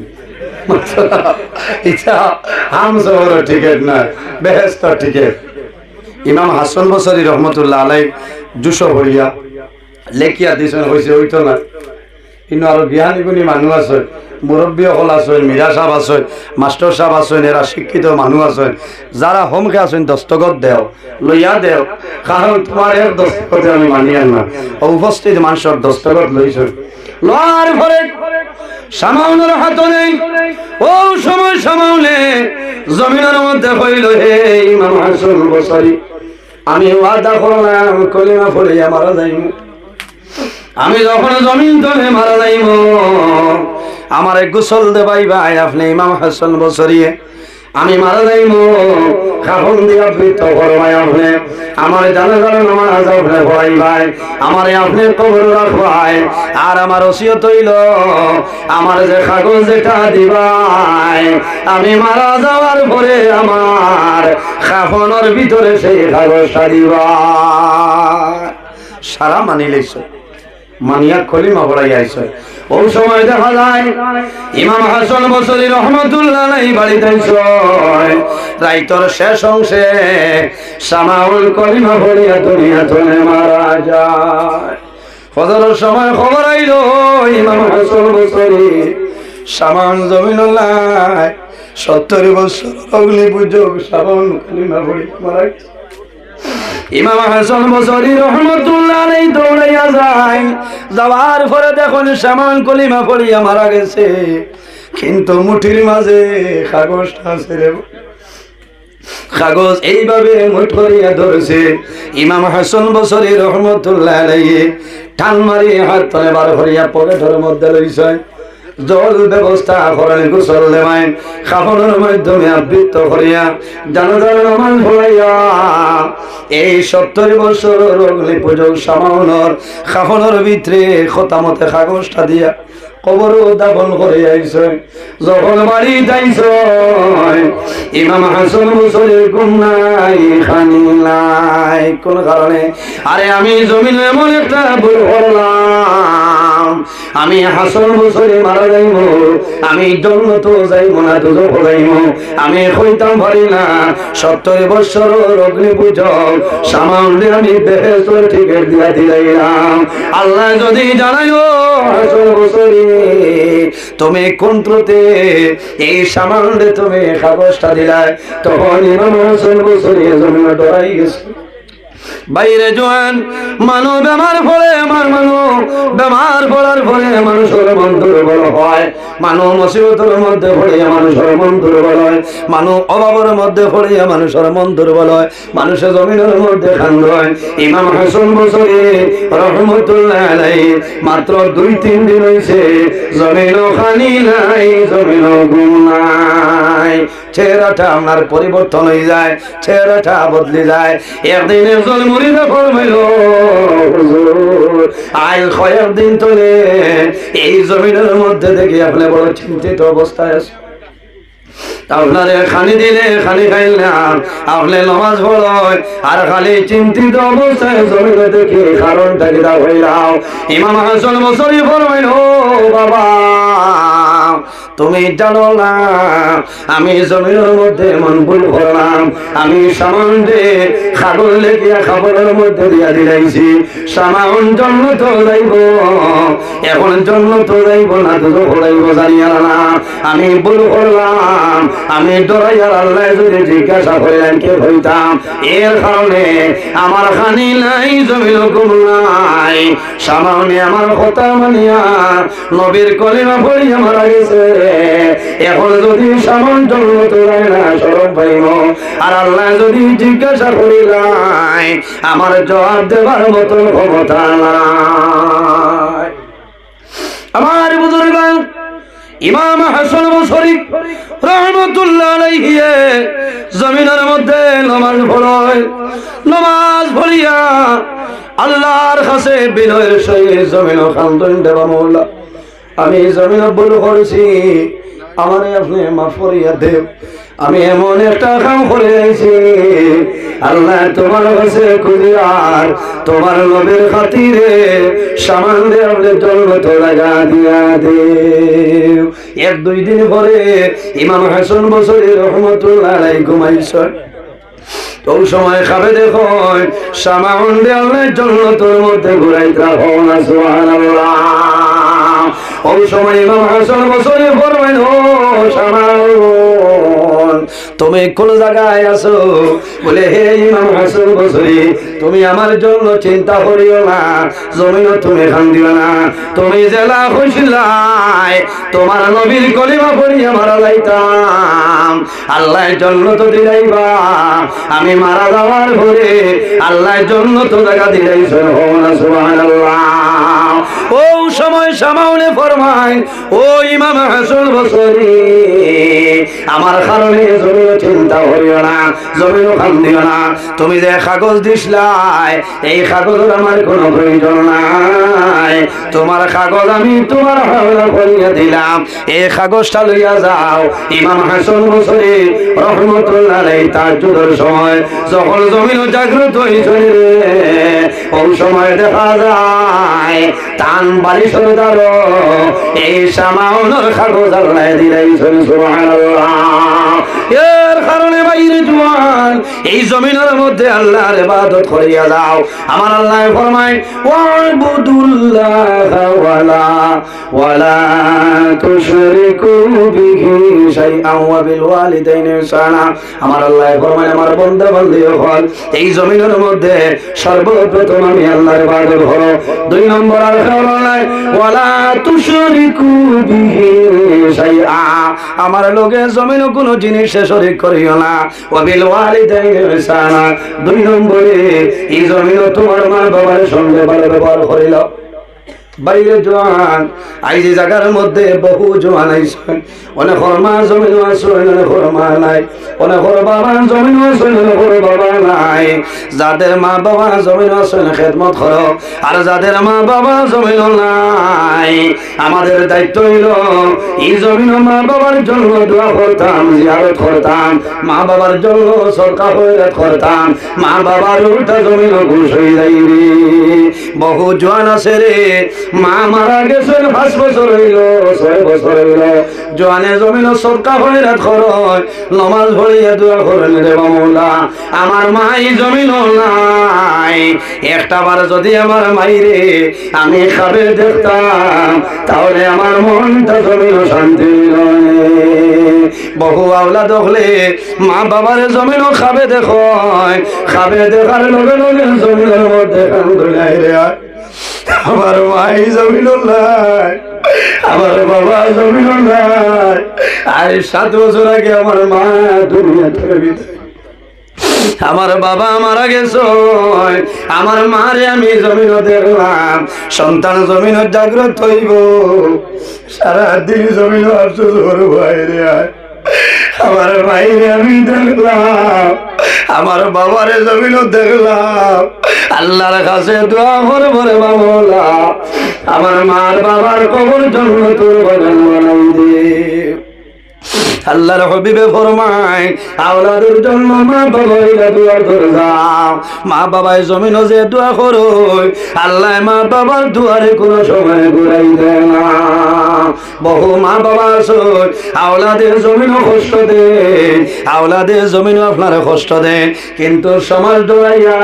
এটা হামশহর টিকেট না, বেহেশতের টিকেট। ইমাম হাসান বসরি রহমতুল্লাহ আলাইহি জুসো হইয়া লেখিয়া দিছেন, হইছে হইতো না। কিন্তু আরো জ্ঞানী গুণী মানুষ আছে, মুরব্বী হল আছেন, মিরা সাহেব আছেন, মাস্টার সাহেব আছেন, এরা শিক্ষিত মানুষ আছেন, যারা হোমকে আছেন দস্তখত দেও, লইয়া দেও, কারণ তোমার এর দস্তখতে আমি মানিয়ান না। উপস্থিত মানুষের দস্তখত লইছেন, লওয়ার পরে শামাউনের হাত নেই। ও সময় শামাউনে জমিনের মধ্যে কইল, হে ইমাম হাসান বসরি, আমি ওয়াদা করলাম কলিমা পড়িয়া মারা যাইব, আমি যখন জমিন তলে মারা যাইব আমার গোসল দেবাই ভাই আপনি ইমাম হাসান বসরি, আমি মারা যাইব কাফন দিয়া বৃত্ত করবাই আপনি, আমার জানাজার নামাজ আপনি পড়াই ভাই, আমার আপনি কবর রাখবাই, আর আমার ওসিয়ত হইল আমার যে কাগজ যেটা দিবাই আমি মারা যাওয়ার পরে আমার কাফনের ভিতরে সেই কাগজটা দিবা। সারা মানি লইছ, মানিয়া কলিমা পড়াই আইছে। ওই সময় দেখা যায় ইমাম হাসান বসরি রহমাতুল্লাহ আলাইহি বাড়িতে আইছে, রাইতর শেষ অংশে শামাউল কলিমা পড়িয়া দুনিয়া থেকে মারা যায়। ফজরের সময় খবর আইলো ইমাম হাসান বসরি শামাউল জমিনুল্লাহ 70 বছর অগ্নি পূজক শামাউল কলিমা পড়িয়া মারা গেছে। ইমাম হাসান বসরি রহমাতুল্লাহ আলাইহি দৌড়াইয়া যায়, যাওয়ার পরে দেখুন শামাউল কলিমা পড়িয়া মারা গেছে, কিন্তু মুঠির মাঝে কাগজটা আছে রে। কাগজ এইভাবে মুঠ করিয়া ধরেছে। ইমাম হাসান বসরি রহমাতুল্লাহ আলাইহি টান মারি হাত তলে বার করিয়া পকেটের মধ্যে লইছে, জল ব্যবস্থা করেন, গোসল দেওয়ান, কাপড়ের মাধ্যমে আবৃত করিয়া জানাজার নামাজ পড়াইয়া এই 70 বছর অগ্নি পূজক শামাউনের কাপড়ের ভিতরে খতামতে কাগজটা দিয়া কবর দাফন করে আইছে। যখন বাড়ি যাইছ ইমাম হাসান বসরির ঘুম নাই, খানি নাই, কোন কারণে? আরে আমি জমিনে এমন একটা ভুল করলাম, আমি হাসান বসরি মারা যাইব, আমি জান্নাত যাইব না দোজখ যাইব, আমি কইতাম পারি না 70 বছর অগ্নি পূজক শামাউল আমি বেহেশতের টিকেট দিয়া দিলাম। আল্লাহ যদি জানাইও হাসান বসরি তুমি কোন ত্রুতে এই শামাউলে তুমি কাগজটা দিলাই, তখন ইমাম হাসান বসরি জমিনে ডরাই গেছে। বাইরে জোয়ান মানুষ বেমার পড়ে, আমার মানুষ বেমার পড়ার পরে মানুষের মন দুর্বল হয়, মানুষ মুসিবতের মধ্যে পড়িয়া মানুষের মন দুর্বল হয়, মানুষ অভাবের মধ্যে পড়িয়া মানুষের মন দুর্বল হয়, মানুষের জমিনের মধ্যে খান্ড হয়। ইমাম হাসান বসরি রহমতুল্লাহ আলাইহি মাত্র 2-3 দিন হইছে জমিনও খানি নাই, জমিনও ঘুম নাই, চেহারাটা আপনার পরিবর্তন হয়ে যায়, চেহারাটা বদলে যায়। একদিন একজন মুরিদে ফরমাইল, হুজুর আজ কয়েকদিন ধরে এই জমিনের মধ্যে দেখি আপনি বড় চিন্তিত অবস্থায় আছে, আপনারে খানি দিলে খানি খাইলাম, আপনি নামাজ পড়েন আর খালি চিন্তিত অবস্থায় জমিনে দেখি কারণটা কিনা হইলাম। ইমাম হাসান বসরি ফরমাইল, ও বাবা তুমি জানো না আমি জমিনের মধ্যে মন ভুল করলাম, আমি সামান্যে খাগল লেখিয়া খাবারের মধ্যে দিয়া দিলাইছি, সামাউন জন্ম তো যাইব, এখন জন্ম তো যাইব না তো হলাইব জানিয়া না, আমি ভুল করলাম, আমি ডরাইয়ার আল্লাহ যদি জিজ্ঞাসা করিলেন কে হইতাম, এর কারণে আমার খানি নাই জমিন গুম নাই, সামাউনে আমার কথা মানিয়া নবীর কলিমা পড়িয়া মারা গেছে, এখন যদি সামান জন্ম তো যায় না শরম পাইব, আর আল্লাহ যদি জিজ্ঞাসা করিলাই আমার জবাব দেবার মতো ক্ষমতা নাই। আমার বুজুর্গ ইমাম হাসান বসরি রাহমাতুল্লাহ আলাইহি জমিনের মধ্যে নামাজ পড়ায়, নামাজ পড়িয়া আল্লাহর কাছে বিনয়ের সহিত জমিন খান্দন দেবা মওলা, আমি জমিন ভুল করেছি, আমারে আপনি মাফ করিয়া দেব, আমি এমন একটা কাম করে আইছি আল্লাহ তোমার কাছে খুঁজিয়ার তোমার নবীর খাতিরে সামান দিয়ে আপনার জন্ম তো লাগা দিয়া দেব। এক দুই দিন পরে ইমাম হাসান বসরি রহমতুল্লাহ আলাইহি ঘুমাইছেন, তো সময় খাবে দেখো সামান দিয়ে আল্লাহ জন্ম তোর মধ্যে ঘুরাইতে রাখো না সুবহানাল্লাহ। ওই সময় ইমাম হাসান বসরি ফরমাইল ও সামান তুমি কোন জায়গায় আছো, বলে হে ইমাম হাসান বসরি তুমি আমার জন্য চিন্তা করিও না, জমিন তুমি খান্দিও না, তুমি জেলা খুশিলাই তোমার নবীর কলিমা পড়িয়া মারা যাইতাম, আল্লাহ জন্য তো দিলাইবা, আমি মারা যাওয়ার পরে আল্লাহ জন্য তো জায়গা দিলাইছেন সুবহানাল্লাহ। ও সময় সামাউনে ফরমায় ও ইমাম হাসান বসরি আমার কারণে জমিন চিন্তা করিও না, জমিন খান্দিও না, তুমি যে কাগজ দিসলাই এই কাগজের আমার কোনো প্রয়োজন নাই, তোমার কাগজ আমি তোমার হাওলা করিয়া দিলাম, এই কাগজটা লইয়া যাও। ইমাম হাসান বসরি রহমতুল্লাহ আলাইহি তাহাজ্জুদের সময় যখন জমিন জাগ্রত হইছে ওই সময় দেখা যায় টান বালিশের দ্বারা এই সামাউনের কাগজ আল্লাহ দিলাইছেন সুবহানাল্লাহ। এর কারণে বাইরে জওয়ান এই জমিনের মধ্যে আল্লাহর ইবাদত করিয়া যাও, আমার আল্লাহ ফরমায় ওয়াবুদুল্লাহ ওয়ালা তুশরিকু বিহি শাইআন ওয়া বিল ওয়ালিদাইনি ইহসানা, আমার আল্লাহ ফরমায় আমার বান্দা বান্দি হল এই জমিনের মধ্যে সর্বপ্রথম আমি আল্লাহর ইবাদত করো, দুই নম্বর আর কারণে ওয়ালা তুশরিকু বিহি শাইআ আমার লগে জমিন কোনো জিনিস শরীক করিও না, ওয়া বিল ওয়ালিদাইনি ইহসানা দুই নম্বরে এই জমিন তোমার মা বাবার সঙ্গে ভালো ব্যবহার করিল। বাইরে জওয়ান এই যে জায়গার মধ্যে বহু জওয়ান আইছেন, অনেক মা জমিন আছে অনেক মা নাই, অনেক বাবা জমিন আছে অনেক বাবা নাই, যাদের মা বাবা জমিন আছে খেদমত করো, আর যাদের মা বাবা জমিন নাই আমাদের দায়িত্ব হইল এই জমিন মা বাবার জন্য দোয়া করতাম, জিয়ারত করতাম, মা বাবার জন্য সরকার খয়রাত করতাম, মা বাবার উল্টা জমিন ঘুষ হয়ে যাইবে। বহু জওয়ান আছে রে মা মারা গেছেন 5 বছর হইল 6 বছর হইল, জওয়ানে জমিন সরকার খয়রাত করয়, নামাজ পড়িয়া দোয়া করেন রে মাওলা আমার মাই জমিন নাই, একটা বার যদি আমার মাইরে আমি খাবে দেখতাম তাহলে আমার মনটা জমিন শান্তি নয়। বহু আওলাদ হলে মা বাবার জমিন খাবে দেখয়, খাবে দেখার লগে লগে জমিনের মধ্যে কান্দুলাই রে আমার মাই জমিন নাই, আমার বাবা জমিন নাই, আর 7 বছর আগে আমার মা দুনিয়া থেকে বিদায়, আমার বাবা মারা গেছে, আমার মারে আমি জমিন দেখলাম, সন্তান জমিন জাগ্রত হইব, সারাদিন জমিন আফসোস করবো বাইরে আমার মাইরে আমি দেখলাম, আমার বাবারে জমিন দেখলাম, আল্লাহর কাছে দোয়া করে বলে মাওলা আমার মার বাবার কবর জন্য তোর বাগান বানাই দে। আল্লাহর হাবিবে ফরমায় আওলাদের জন্য মা বাবাইরা দোয়া করে যাও, মা বাবায় জমিন যে দোয়া করো আল্লাহ মা বাবার দুয়ারে কোনো সময় ঘুরাই দেয় না। বহু মা বাবা আছে আওলাদের জমিনও কষ্ট দে, আওলাদের জমিনও আপনারা কষ্ট দেন, কিন্তু সমাজ ডরাইয়া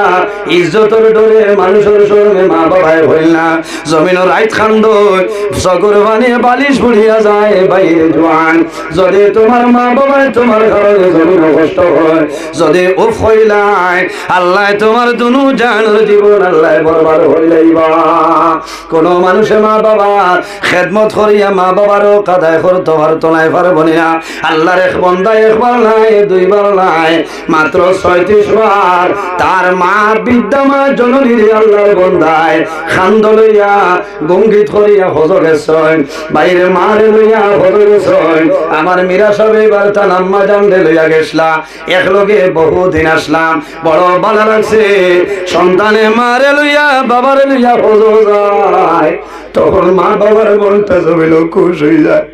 ইজ্জতের ডরে মানুষের সঙ্গে মা বাবায় হইল না, জমিনও রাইত খান্দ চকুর বানিয়ে বালিশ পড়িয়া যায় বাইরে জোয়ান। যদি তোমার মা বাবায় তোমার কারণে জমিনও কষ্ট হয়, যদি উফ হইলাই আল্লাহ তোমার দুনু জানের জীবন আল্লাহ বরবাদ হইলাইবা। কোন মানুষে মা বাবা খেদমত করিয়া মা বাবারও কাদায় করতে পারতো নাই, পারবো না। আল্লাহর এক বন্দা একবার নাই দুইবার নাই মাত্র 36 বার তার মা বিদ্যা মা জননীর আল্লাহর বন্দায় খান্দ লইয়া গঙ্গিত করিয়া হজর গেছেন, বাইরে মারে লইয়া হজর গেছেন। আমার মীরা সাহেব এবার তার আম্মা জানলে লইয়া গেছলা, একলগে বহুদিন আসলাম, বড় ভালো লাগছে। সন্তানে মারে লইয়া বাবারে লইয়া হজর যায়, তখন মা বাবার মনটা জমিল খুশ হয়ে যায়।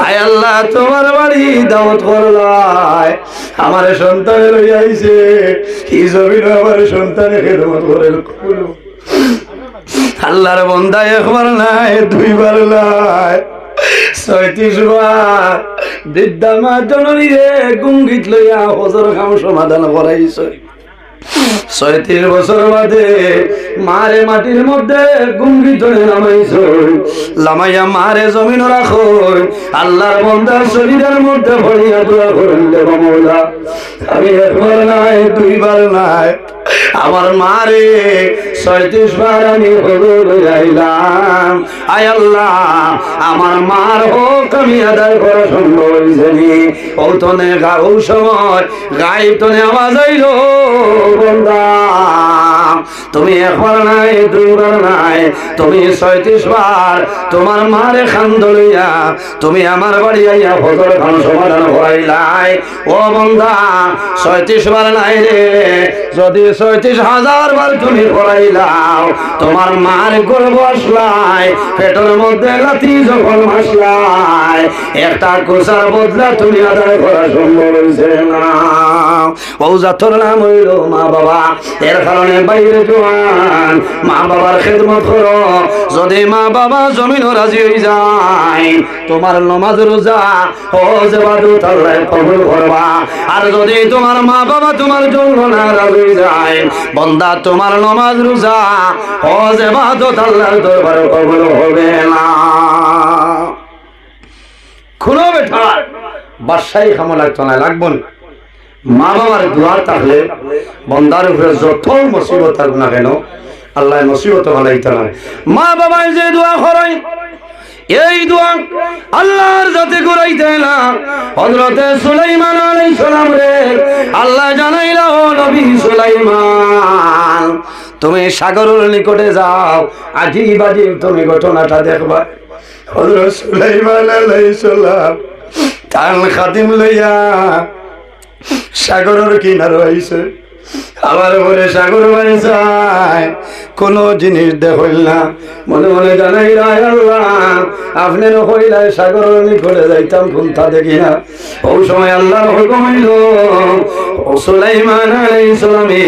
আয় আল্লাহ তোমার বাড়ি দাওয়াত করলাই, আমার সন্তানের লইয়া আইছে, কি জমিল আমার সন্তানের খেদমত করে আল্লাহর বন্দা একবার নাই দুইবার নাই 36 বার বৃদ্ধা মা জননী রে গুঙ্গিত লইয়া হজর কাম সমাধান করাইছে। 36 বছর বাদে মারে মাটির মধ্যে গুঙ্গিত নামাইছো, লামাইয়া মারে জমিন রাখো, আল্লাহর বন্দার শরীরের মধ্যে ভরিয়া দোয়া করলে মাওলা আমি একবার নাই দুইবার নাই আমার মারে 36 বার আমি হজর আইলাম। আয় আল্লাহ আমার মার হোক আমি আদায় করা সম্ভব হয়েছে নি। ও তনে গাও সময় গাই তনে আওয়াজ আইলো বন্দা তুমি একবার নাই দুইবার নাই তুমি 36 বার তোমার মারে খান্দ লইয়া তুমি আমার বাড়ি আইয়া হজর খান সমাধান হইলাই। ও বন্দা 36 বার নাই রে, যদি 36,000 বার তুমি করাইলাও তোমার মার গর্ব আসলাই, পেটের মধ্যে লাথি যখন আসলাই একটা কোষার বদলা তুমি আদায় করা সম্ভব হয়েছে না। ও জাতর নাম হইল মা বাবা, এর কারণে বাইরে জোয়ান মা বাবার খেদমত করো। যদি মা বাবা জমিনও রাজি হয়ে যায় তোমার নমাজ রোজা হজ ইবাদত আল্লাহ কবুল করবা। আর যদি তোমার মা বাবা তোমার জন্য না রাজি হয়ে যায় বন্দা তোমার নমাজ রোজা হজ ইবাদত আল্লাহর দরবারে কবুল হবে না। খুলো বেটা বাদশাহী খামো লাগতো না, লাগবো না। মা বাবার দোয়া থাকলে বন্দার উপরে যত মুসিবত থাকুক না কেন আল্লাহ মুসিবত বানাইতে না। মা বাবায় যে দোয়া করাই এই দোয়া আল্লাহর যাতে করাইতে না। হযরতে সুলাইমান আলাইহিস সালাম রে আল্লাহ জানাইলা ও নবী সুলাইমান তুমি সাগরের নিকটে যাও, আজিব আজিব তুমি ঘটনাটা দেখবা। হযরত সুলাইমান আলাইহিস সালাম তার খাদিম লইয়া সাগরের কিনারে আইছে, আবার বলে সাগর বাড়ি যায় কোন জিনিস দেখল না, মনে মনে জানাই আল্লাহ আপনি হইলাই সাগরের নিকটে যাইতাম কোনটা দেখি না। ওই সময় আল্লাহর হুকুম হইল সুলাইমান আলাইহিস সালামে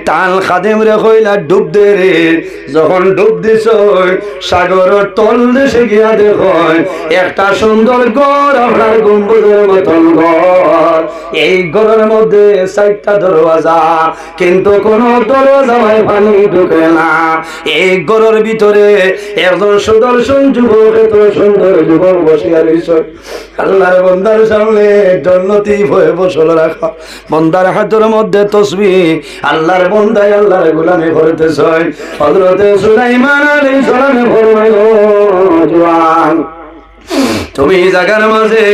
তাল খাদেম রে কইলা ডুব দে রে। যখন ডুব দিছ সাগরের তল দেশে গিয়া দেখো একটা সুন্দর ঘর, আপনার গম্বুজের মতন ঘর। এই ঘরের মধ্যে 4টা দরওয়াজা, কিন্তু কোন দরওয়াজায় পানি ঢুকে না। এই ঘরের ভিতরে একজন সুদর্শন যুবক, এত সুন্দর যুবক বসিয়া রইছে। আল্লাহর বান্দার সামনে জন্নতি হয়ে বসল রাখা, বান্দার হাতের মধ্যে তসবিহ, আল্লাহর বান্দায় আল্লাহর গোলামি করতেছে। হযরতে সুলাইমান আলাইহিস সালাম ফরমাইল জওয়ান তুমি জায়গার মাঝে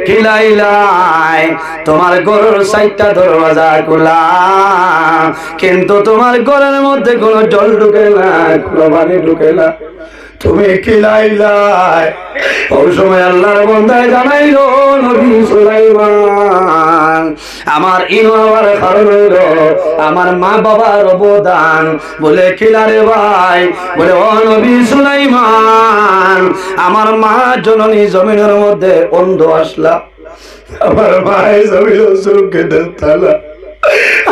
খিলাইলাই তোমার ঘরের 4টা দরওয়াজা খোলা, কিন্তু তোমার ঘরের মধ্যে কোনো জল ঢুকে না, কোনো পানি ঢুকে না, তুমি খিলাইলাই। ওই সময় আল্লাহর বান্দায় জানাইলো নবী সুলাইমান আমার ইনওয়ার কারণ হইল আমার মা বাবার অবদান। বলে খিলারে ভাই, বলে ও নবী সুলাইমান আমার মা জননী জমিনের মধ্যে অন্ধ আসলা, আমার মায়ের জমিন চোখে দেখতালা,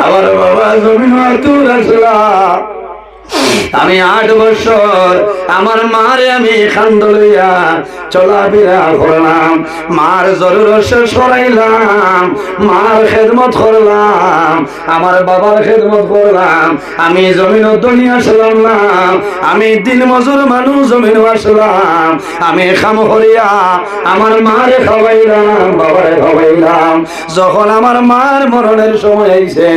আমার বাবা জমিন তুর আসলা, আমি 8 বছর আমার মারে আমি খান্দ লইয়া চলাফেরা করলাম, মার জরুরত সরাইলাম, মার খেদমত করলাম, আমার বাবার খেদমত করলাম। আমি জমিন দুনিয়া আসলাম, আমি দিন মজুর মানুষ জমিন আসলাম। আমি খাম করিয়া আমার মারে খাওয়াইলাম, বাবারে খাওয়াইলাম। যখন আমার মার মরণের সময় আইছে,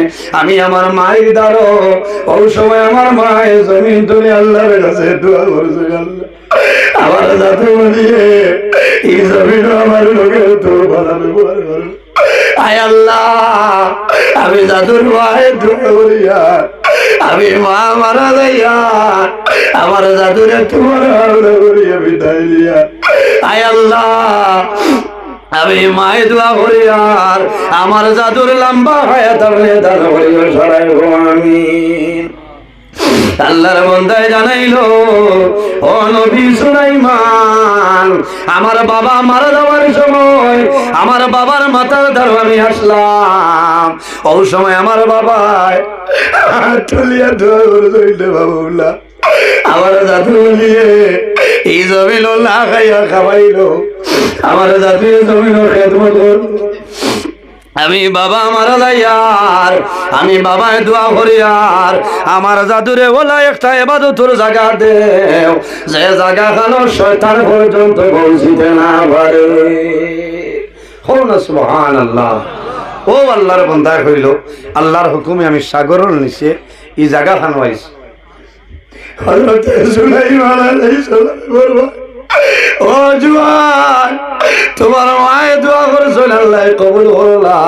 আমি আমার মায়ের দ্বারো ওই সময় আমার মায়ের জমিন তুমি আল্লাহর কাছে দোয়া করছে, আল্লাহ আমার জাতি বলিয়ে এই জমিন আমার লোকের তো ভালো ব্যবহার করো। আয় আল্লাহ, আমি জাদুর মায়ের দোয়া করিয়া আমি মা মারা যাইয়া আমার জাদুরে তোমার হাওলা করিয়া বিদায় দিয়া। আয় আল্লাহ, আমি মায়ের দোয়া করি আর আমার জাদুর লম্বা হায়াত আপনি দান করিয়া সরাই আমিন। আল্লাহর বান্দায় জানাইলো, ও নবী সুলাইমান, আমার বাবা মারা যাওয়ার সময় আমার বাবার মাথার দ্বারা আমি আসলাম। ওই সময় আমার বাবা টলিয়া দোয়া করে বাবুল্লা আমার জাদু নিয়ে এই জমিন না খাইয়া খাওয়াইলো, আমার জাদু জমিন খেদমত করলো। আমি বাবা মারা যাইয়ার আমি বাবায় দোয়া করি আর আমার জাদুরে ওলা একটা ইবাদতের জায়গা দেও, যে জায়গা খানো শয়তান পর্যন্ত পৌঁছিতে না পারে। হলো না সুবহানাল্লাহ। ও আল্লাহর বান্দা হইল, আল্লাহর হুকুমে আমি সাগরের নিচে এই জায়গা খানো আইছি। হযরত সুলাইমান আলাইহিস সালাম বলবা, ও জওয়ান, তোমার মায়ে দোয়া করেছেন, আল্লাহ কবুল করলা।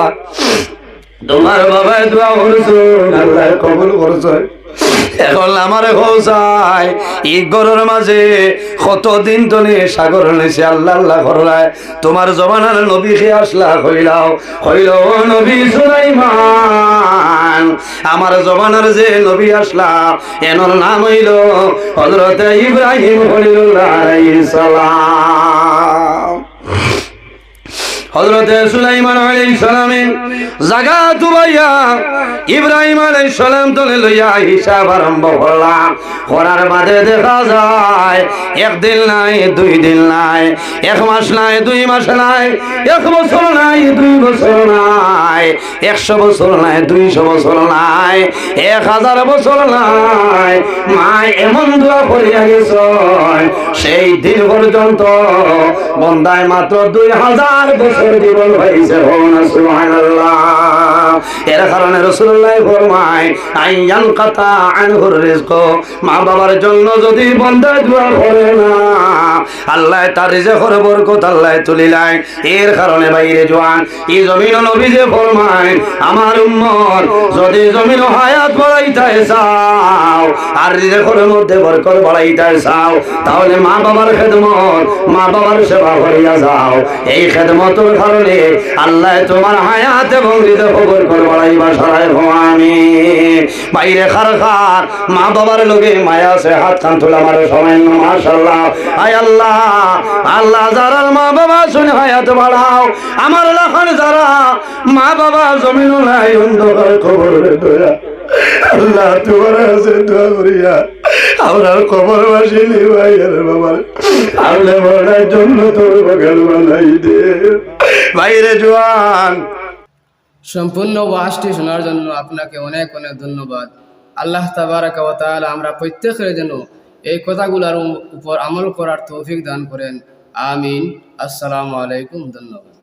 তোমার বাবায় দোয়া করেছেন, আল্লাহ কবুল করেছেন। এখন আমার খোঁজায় এই গরুর মাঝে কতদিন ধরে সাগর নেছে আল্লাহ আল্লাহ করলায় তোমার জমানার নবী কে আসলা হইলাও হইল নবী সুলাইমান। আমার জমানার যে নবী আসলা এনার নাম হইল হযরত ইব্রাহিম খলিলুল্লাহ আলাইহিস সালাম। হযরত সুলাইমান আলাইহিস সালামের জায়গা দুবাইয়া ইব্রাহিম আলাইহিস সালাম তলে লইয়া হিসাব আরম্ভ করলাম। করার বাদে দেখা যায় একদিন নাই, 2 দিন নাই, 1 মাস নাই, 2 মাস নাই, 1 বছর নাই, 2 বছর নাই, 100 বছর নাই, 200 বছর নাই, 1000 বছর নাই। মা এমন দোয়া করিয়া গেছ সেই দিন পর্যন্ত বন্দায় মাত্র 2000 বছর জীবন হয়েছে। সুবহানাল্লাহ। এর কারণে রাসূলুল্লাহ ফরমায় আইয়ান কাতা আনহুর রিজক, মা বাবার জন্য যদি বান্দা দোয়া করে না আল্লাহ তার রিজকের বরকত আল্লাহ তুলিলাই। এর কারণে বাইরে জওয়ান এই জমিন নবী যে ফরমায় আমার উম্মত যদি জমিন হায়াত বাড়াইতে চাও আর রিজকের মধ্যে বরকত বাড়াইতে চাও তাহলে মা বাবার খেদমত, মা বাবার সেবা করিয়া যাও। এই খেদমতের কারণে আল্লাহ তোমার হায়াত এবং রিজক বরকত বাড়াইবা সারাই আমিন। বাইরে খারখার মা বাবার লগে মায়া আছে, হাত কান তোলা আমার সময় মাশাআল্লাহ। আয় আল্লাহ, আল্লাহ যারা মা বাবা শুনে হায়াত বাড়াও, আমার লাখান যারা মা বাবা জমিন নাই অন্ধকার কবরে দয়া আল্লাহ তোমার কাছে দোয়া করিয়া আমরা কবর বাসিনি ভাইয়ের বাবার আল্লাহ বলার জন্য তোর বগল বানাই দে। বাইরে জওয়ান সম্পূর্ণ ওয়াজটি শোনার জন্য আপনাকে অনেক অনেক ধন্যবাদ। আল্লাহ তাবারাকা ওয়া তাআলা আমরা প্রত্যেকের জন্য এই কথাগুলোর উপর আমল করার তৌফিক দান করেন। আমিন। আসসালামু আলাইকুম। ধন্যবাদ।